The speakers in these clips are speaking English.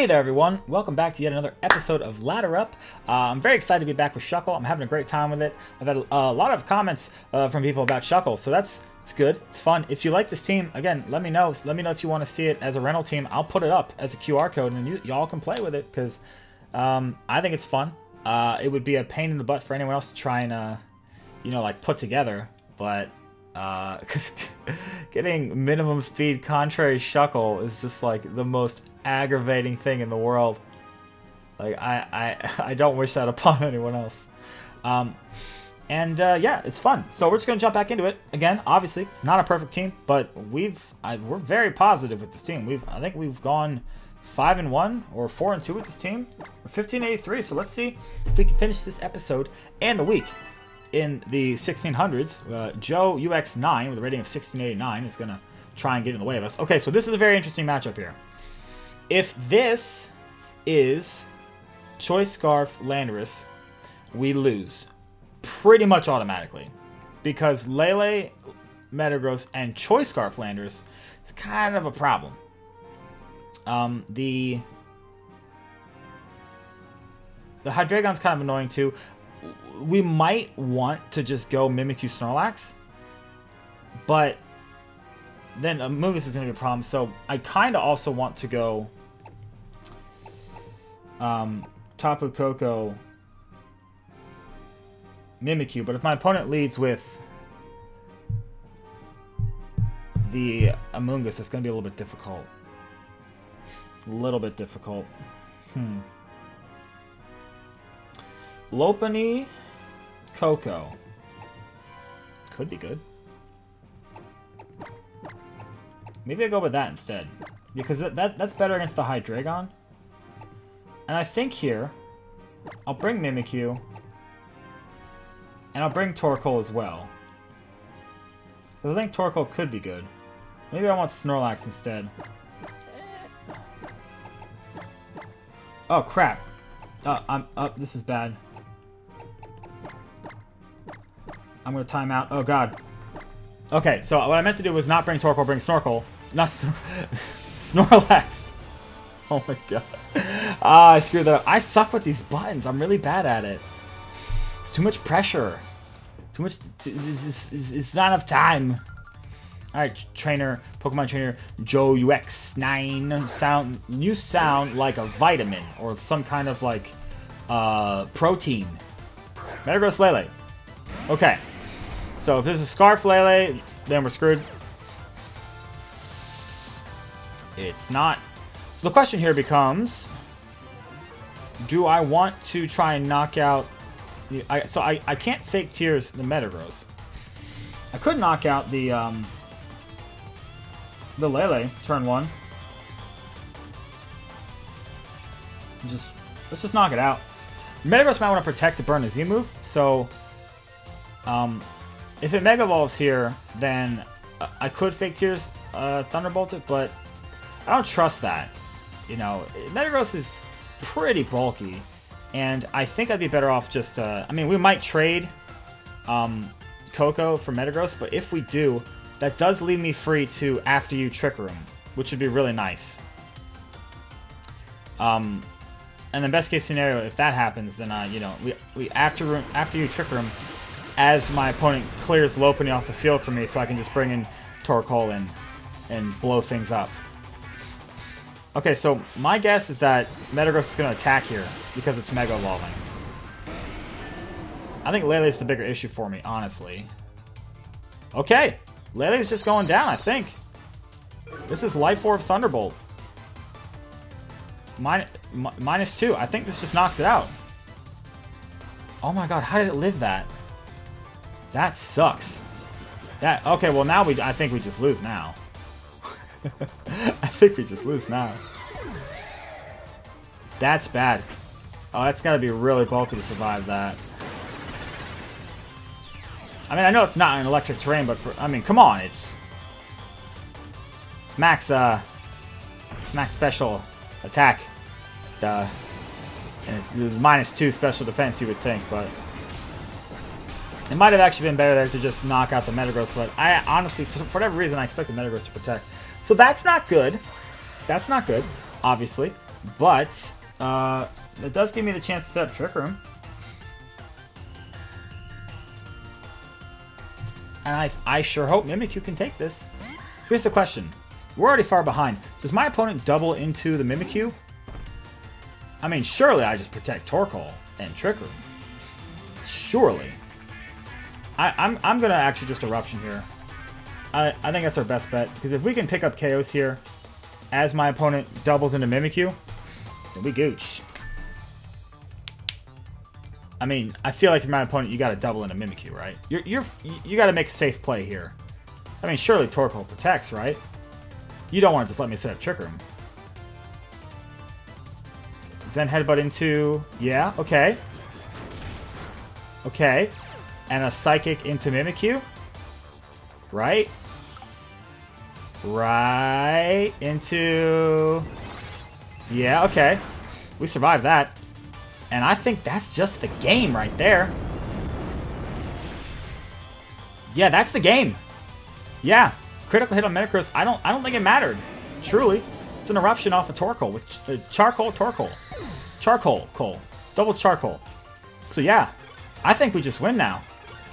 Hey there everyone, welcome back to yet another episode of Ladder Up. I'm very excited to be back with Shuckle. I'm having a great time with it. I've had a lot of comments from people about Shuckle, so it's good, it's fun. If you like this team, again, let me know. Let me know if you want to see it as a rental team. I'll put it up as a QR code and then y'all can play with it because I think it's fun. It would be a pain in the butt for anyone else to try and, you know, like put together, but because getting minimum speed contrary Shuckle is just like the most aggravating thing in the world. Like I don't wish that upon anyone else. Yeah, it's fun. So we're just gonna jump back into it again. Obviously, it's not a perfect team, but we're very positive with this team. I think we've gone 5-1 or 4-2 with this team. We're 1583. So let's see if we can finish this episode and the week in the 1600s. Joe UX9 with a rating of 1689 is gonna try and get in the way of us. Okay, so this is a very interesting matchup here. If this is Choice Scarf Landorus, we lose pretty much automatically because Lele, Metagross, and Choice Scarf Landorus is kind of a problem. The Hydreigon's kind of annoying too. We might want to just go Mimikyu Snorlax, but then Amoonguss is going to be a problem. So I kind of also want to go Tapu Koko Mimikyu, but if my opponent leads with the Amoonguss, it's going to be a little bit difficult. Lopunny Koko could be good. Maybe I go with that instead, because that's better against the Hydreigon. And I think here I'll bring Mimikyu and I'll bring Torkoal as well, because I think Torkoal could be good. Maybe I want Snorlax instead. Oh crap! This is bad. I'm gonna time out. Oh god. Okay, so what I meant to do was not bring Torkoal, bring Snorkel. Not Snorlax. Oh my god. I screwed that up. I suck with these buttons. I'm really bad at it. It's too much pressure. Too much. It's not enough time. Alright, trainer, Pokemon trainer Joe UX9. You sound like a vitamin or some kind of like protein. Metagross Lele. Okay. So if this is Scarf Lele, then we're screwed. It's not. So the question here becomes, do I want to try and knock out... I can't fake Tears the Metagross. I could knock out the Lele turn one. Let's just knock it out. Metagross might want to protect to burn a Z move, so if it Mega Evolves here, then I could fake Tears Thunderbolt it, but I don't trust that. You know, Metagross is pretty bulky, and I think I'd be better off just, I mean, we might trade Koko for Metagross, but if we do, that does leave me free to After You Trick Room, which would be really nice. And the best case scenario, if that happens, then, you know, we After You Trick Room as my opponent clears Lopunny off the field for me, so I can just bring in Torkoal in and blow things up. Okay, so my guess is that Metagross is going to attack here because it's Mega Evolving. I think Lele's the bigger issue for me, honestly. Okay, Lele's just going down, I think. This is Life Orb Thunderbolt. -2. I think this just knocks it out. Oh my god, how did it live that? That sucks. Okay, well now I think we just lose now. I think we just lose now. That's bad. Oh, that's got to be really bulky to survive that. I mean, I know it's not an electric terrain, but I mean, come on, it's max special attack. And it's -2 special defense, you would think, but it might have actually been better there to just knock out the Metagross. But I honestly, for whatever reason, I expect the Metagross to protect. So that's not good. That's not good, obviously. But it does give me the chance to set up Trick Room. And I sure hope Mimikyu can take this. Here's the question. We're already far behind. Does my opponent double into the Mimikyu? I mean, surely I just protect Torkoal and Trick Room. Surely. I'm going to actually just Eruption here. I think that's our best bet. Because if we can pick up KOs here as my opponent doubles into Mimikyu, then we gooch. I mean, I feel like my opponent, you got to double into Mimikyu, right? You got to make a safe play here. I mean, surely Torkoal protects, right? You don't want to just let me set up Trick Room. Zen Headbutt into... Yeah, okay. Okay. And a Psychic into Mimikyu. Right? Right. Into... Yeah, okay. We survived that. And I think that's just the game right there. Yeah, that's the game. Yeah. Critical hit on Metagross. I don't think it mattered. Truly. It's an Eruption off of Torkoal with Charcoal Torkoal. Charcoal Coal. Double Charcoal. So yeah. I think we just win now.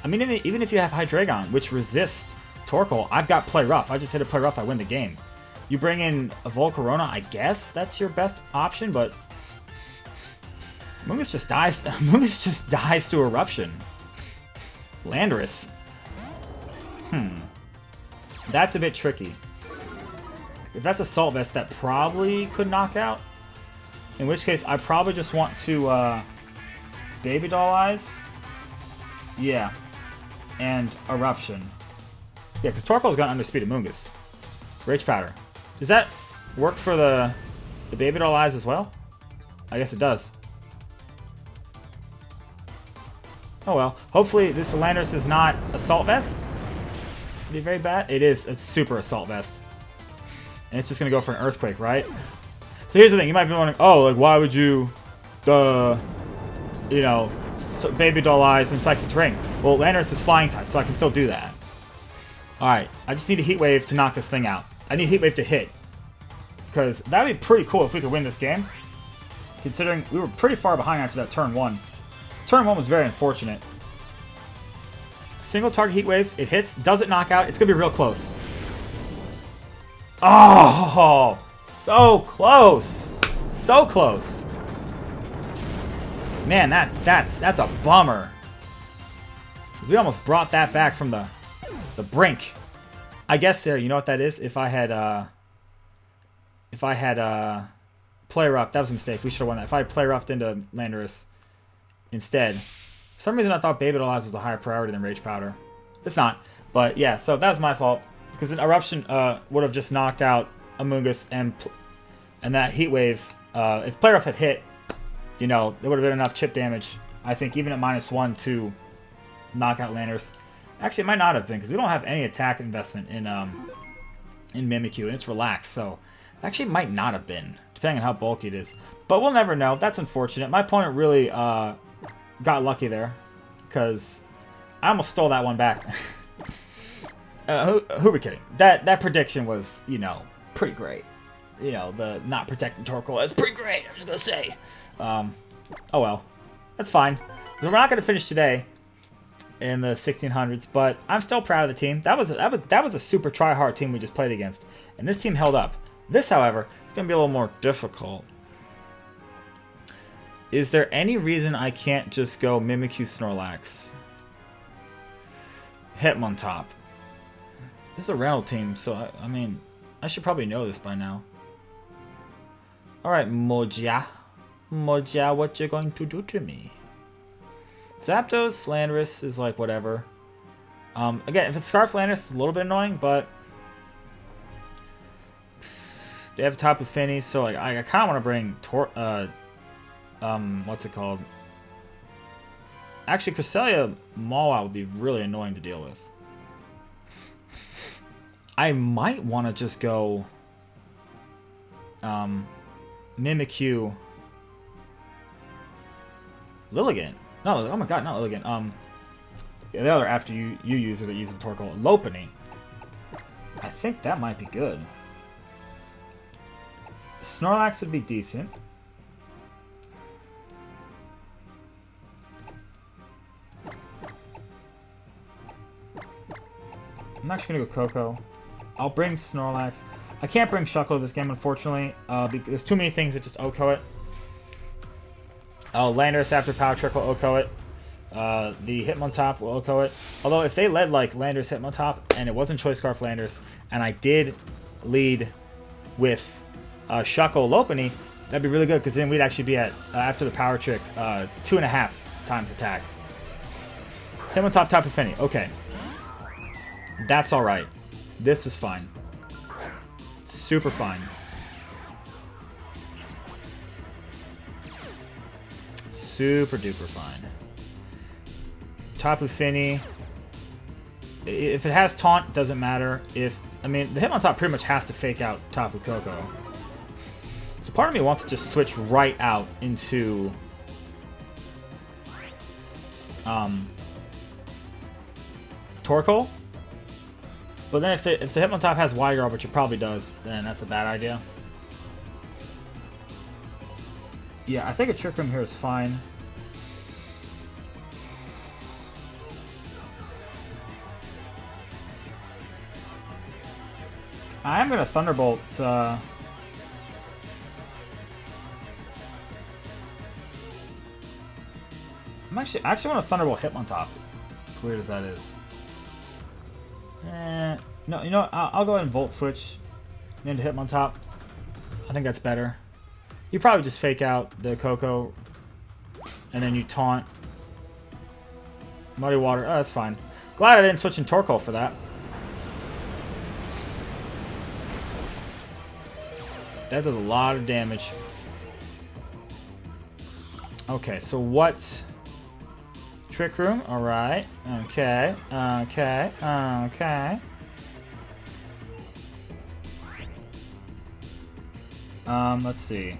I mean, even if you have Hydreigon, which resists Torkoal, I've got Play Rough. I just hit a Play Rough, I win the game. You bring in a Volcarona, I guess that's your best option, but Mungus just dies. Mungus just dies to Eruption. Landorus. That's a bit tricky. If that's Assault Vest, that probably could knock out. In which case, I probably just want to Baby Doll Eyes. Yeah. And Eruption. Yeah, because Torkoal's got Undisputed Mungus. Rage Powder. Does that work for the Baby Doll Eyes as well? I guess it does. Oh well. Hopefully this Landorus is not Assault Vest. It'd be very bad. It is. It's super Assault Vest. And it's just going to go for an Earthquake, right? So here's the thing. You might be wondering, oh, like, why would you, you know, Baby Doll Eyes and Psychic Terrain? Well, Landorus is Flying type, so I can still do that. Alright. I just need a Heat Wave to knock this thing out. I need Heat Wave to hit. Because that would be pretty cool if we could win this game. Considering we were pretty far behind after that turn 1. Turn 1 was very unfortunate. Single target Heat Wave. It hits. Does it knock out? It's going to be real close. Oh! So close! So close! Man, that's a bummer. We almost brought that back from the brink. I guess there, you know what that is? If I had Play Rough, that was a mistake. We should have won that. If I had Play Roughed into Landorus instead. For some reason I thought Baby Doll Eyes was a higher priority than Rage Powder. It's not. But yeah, so that was my fault. Because an Eruption would have just knocked out Amoonguss and that Heat Wave, if Play Rough had hit, you know, there would have been enough chip damage, I think, even at -1 to knock out Landorus. Actually, it might not have been, because we don't have any attack investment in Mimikyu, and it's relaxed, so actually it might not have been, depending on how bulky it is. But we'll never know. That's unfortunate. My opponent really got lucky there, because I almost stole that one back. Who are we kidding? That prediction was, you know, pretty great. You know, the not protecting Torkoal is pretty great, I was going to say. Oh well. That's fine. We're not going to finish today in the 1600s, but I'm still proud of the team. That was a super try-hard team we just played against, and this team held up. This, however, is going to be a little more difficult. Is there any reason I can't just go Mimikyu Snorlax? Hitmontop. This is a rental team, so I mean, I should probably know this by now. Alright, Moja. Moja, what you going to do to me? Zapdos, Landorus is like whatever. Again, if it's Scarf Landorus, it's a little bit annoying, but they have Tapu Fini, so like I kind of want to bring what's it called? Actually, Cresselia Mawile would be really annoying to deal with. I might want to just go Mimikyu Lilligant. No, oh my god, not Lilligant. The other after you use it that uses Torkoal, Lopunny. I think that might be good. Snorlax would be decent. I'm actually going to go Coco. I'll bring Snorlax. I can't bring Shuckle this game, unfortunately. Because there's too many things that just OHKO it. Landorus after Power Trick will OHKO it. The Hitmontop will OHKO it. Although, if they led like Landorus Hitmontop, and it wasn't Choice Scarf Landorus, and I did lead with Shuckle Lopunny, that'd be really good, because then we'd actually be at, after the Power Trick, 2.5 times attack. Hitmontop, Tapu Lele. Okay. That's alright. This is fine. Super fine. Super duper fine. Tapu Lele. If it has Taunt, doesn't matter. I mean, the Hitmontop pretty much has to fake out Tapu Koko. So part of me wants to just switch right out into Torkoal. But then if the Hitmontop has Wide Guard, which it probably does, then that's a bad idea. Yeah, I think a Trick Room here is fine. I am going to Thunderbolt. I actually want to Thunderbolt Hitmontop. As weird as that is. No, you know what? I'll go ahead and Volt Switch into Hitmontop. I think that's better. You probably just fake out the Coco, and then you Taunt. Muddy Water. Oh, that's fine. Glad I didn't switch in Torkoal for that. That does a lot of damage. Okay, so what? Trick Room. All right. Okay. Okay. Okay. Let's see.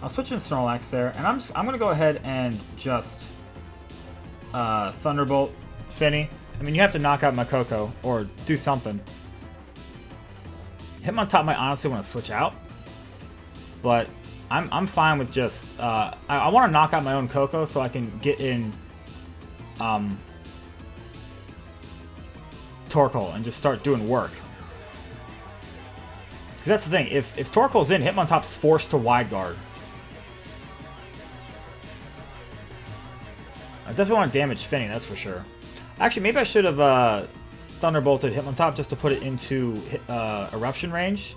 I'll switch in Snorlax there, and I'm gonna go ahead and just Thunderbolt Finny. I mean, you have to knock out my Coco or do something. Hitmontop might honestly want to switch out, but I'm fine with just I want to knock out my own Coco so I can get in Torkoal and just start doing work. Because that's the thing, if Torkoal's in, Hitmontop's forced to Wide Guard. I definitely want to damage Finny, that's for sure. Actually, maybe I should have Thunderbolted Hitmontop just to put it into Eruption range.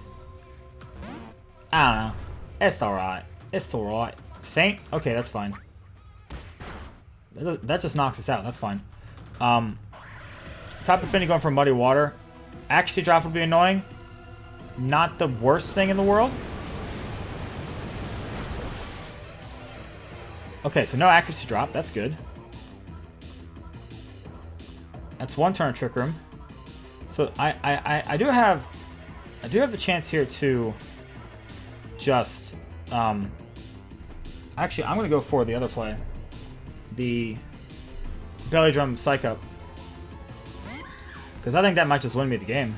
I don't know. It's alright. It's alright. Faint? Okay, that's fine. That just knocks us out. That's fine. Tapu Lele going for Muddy Water. Accuracy drop would be annoying. Not the worst thing in the world. Okay, so no accuracy drop. That's good. That's one turn of Trick Room. So I do have the chance here to just actually I'm gonna go for the other play. The Belly Drum Psych Up. Because I think that might just win me the game.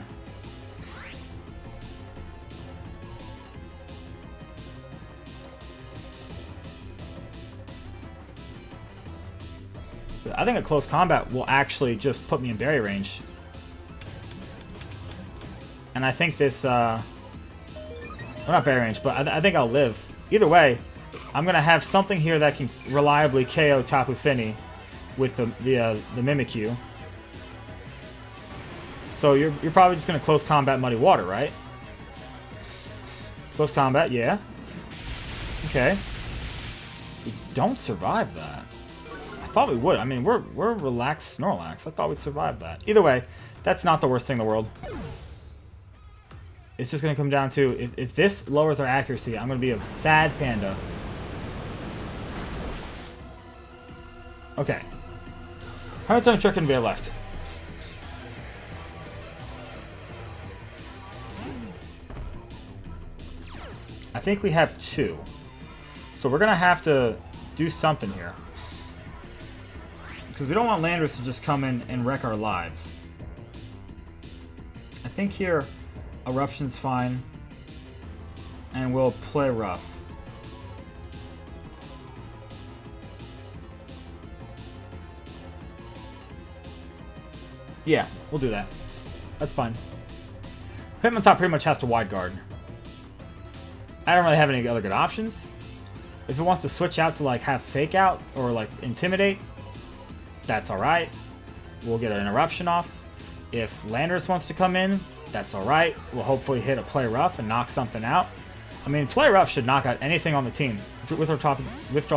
I think a close combat will actually just put me in berry range. And I think this, well, not berry range, but I think I'll live. Either way, I'm going to have something here that can reliably KO Tapu Lele with the Mimikyu. So you're probably just going to close combat Muddy Water, right? Close combat, yeah. Okay. We don't survive that. I thought we would. I mean, we're relaxed Snorlax. I thought we'd survive that. Either way, that's not the worst thing in the world. It's just going to come down to, if this lowers our accuracy, I'm going to be a sad panda. Okay. How many times Trick can we have left? I think we have 2. So we're going to have to do something here. Because we don't want Landorus to just come in and wreck our lives. think here Eruption's fine. And we'll play rough. Yeah, we'll do that. That's fine. Hitmontop pretty much has to wide guard. I don't really have any other good options. If it wants to switch out to like have fake out or like intimidate, that's alright. We'll get an eruption off. If Landorus wants to come in, that's alright. We'll hopefully hit a play rough and knock something out. I mean, play rough should knock out anything on the team. Withdraw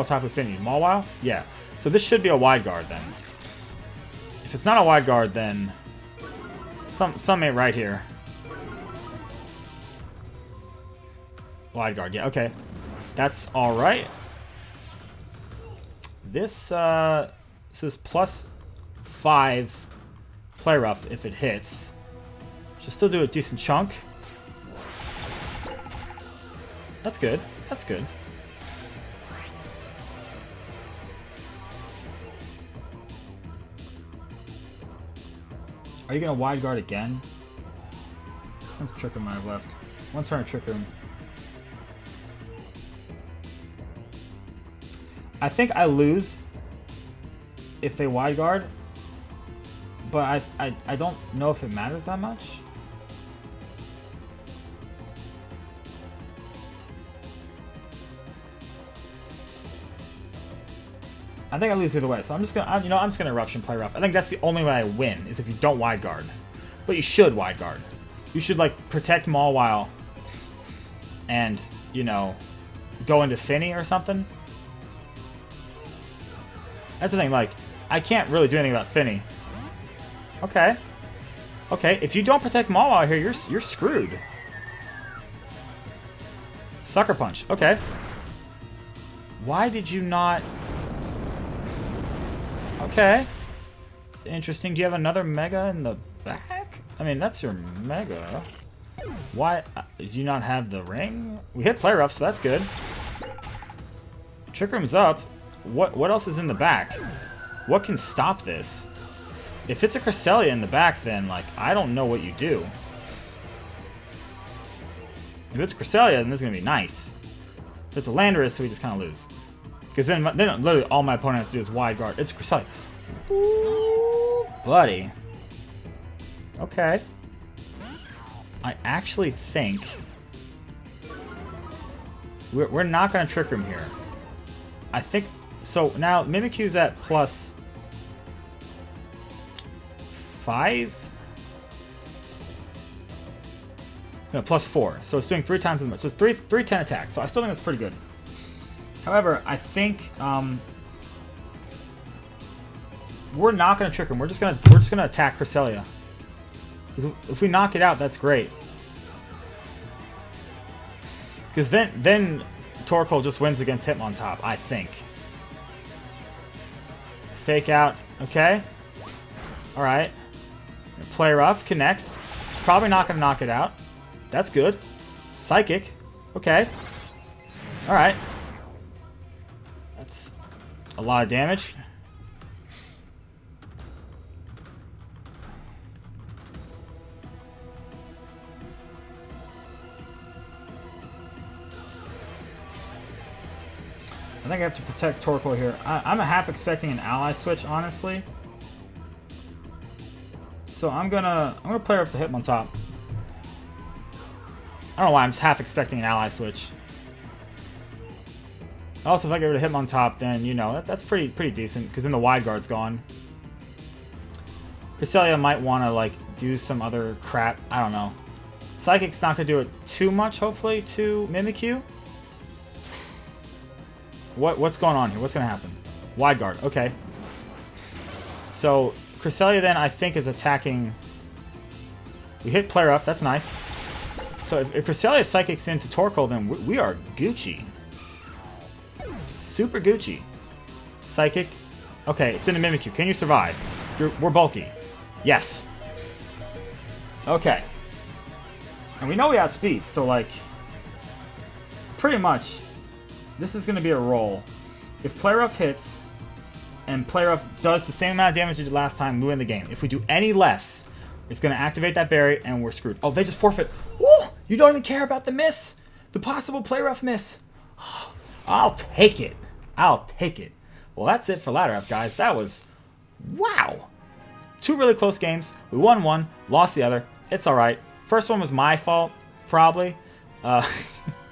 Tapu Affinity. Mawile? Yeah. So this should be a wide guard then. If it's not a wide guard, then some ain't right here. Wide guard, yeah, okay. That's alright. This is +5 play rough if it hits. Should still do a decent chunk. That's good. That's good. Are you going to wide guard again? How much Trick Room I have left? One turn of Trick Room. I think I lose if they wide guard, but I don't know if it matters that much. I think I lose either way, so I'm just gonna, I'm just gonna eruption play rough. I think that's the only way I win is if you don't wide guard, but you should wide guard. You should like protect Mawile and go into Finny or something. That's the thing. Like I can't really do anything about Finny. Okay. Okay. If you don't protect Mawile here, you're screwed. Sucker Punch. Okay. Why did you not? Okay. It's interesting. Do you have another Mega in the back? I mean, that's your Mega. Why? Do you not have the ring? We hit play rough, so that's good. Trick Room's up. What else is in the back? What can stop this? If it's a Cresselia in the back, then, like, I don't know what you do. If it's Cresselia, then this is going to be nice. If it's a Landorus, we just kind of lose. Because then literally all my opponent has to do is wide guard. It's Cresselia. Ooh, buddy. Okay. I actually think we're not going to Trick Room here. I think... So now Mimikyu's at +5. No, +4. So it's doing 3 times as much. So it's 310 attacks. So I still think that's pretty good. However, I think we're not going to Trick Room. We're just gonna attack Cresselia. If we knock it out, that's great. Because then Torkoal just wins against Hitmontop, I think. Fake out, okay. Alright. Play rough, connects. It's probably not going to knock it out. That's good. Psychic, okay. Alright. That's a lot of damage. I think I have to protect Torkoal here. I'm half expecting an ally switch, honestly. So I'm gonna play off the Hitmontop. I don't know why I'm just half expecting an ally switch. Also, if I get rid of Hitmontop, then that's pretty decent because then the wide guard's gone. Cresselia might want to like do some other crap. I don't know. Psychic's not gonna do it too much, hopefully, to Mimikyu. What's going on here? What's going to happen? Wide guard. Okay. So, Cresselia then, I think, is attacking... We hit play rough. That's nice. So, if Cresselia Psychics into Torkoal, then we are Gucci. Super Gucci. Psychic. Okay, it's into Mimikyu. Can you survive? We're bulky. Yes. Okay. And we know we outspeed, so, like... Pretty much... This is going to be a roll. If Play Rough hits, and Play Rough does the same amount of damage it did last time, we win the game. If we do any less, It's going to activate that berry, and we're screwed. Oh, they just forfeit. Woo! You don't even care about the miss. The possible play rough miss. I'll take it. I'll take it. Well, that's it for ladder up, guys. That was... wow. 2 really close games. We won one, lost the other. It's all right. First one was my fault, probably.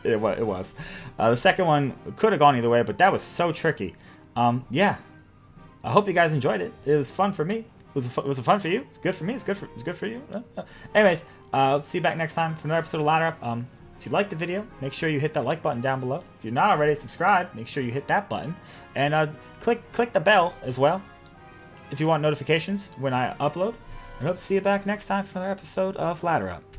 It was. The second one could have gone either way, but that was so tricky. Yeah. I hope you guys enjoyed it. It was fun for me. Was it fun for you? It's good for me. It's good for you. Anyways, see you back next time for another episode of Ladder Up. If you liked the video, make sure you hit that like button down below. If you're not already subscribed, make sure you hit that button. And click the bell as well if you want notifications when I upload. I hope to see you back next time for another episode of Ladder Up.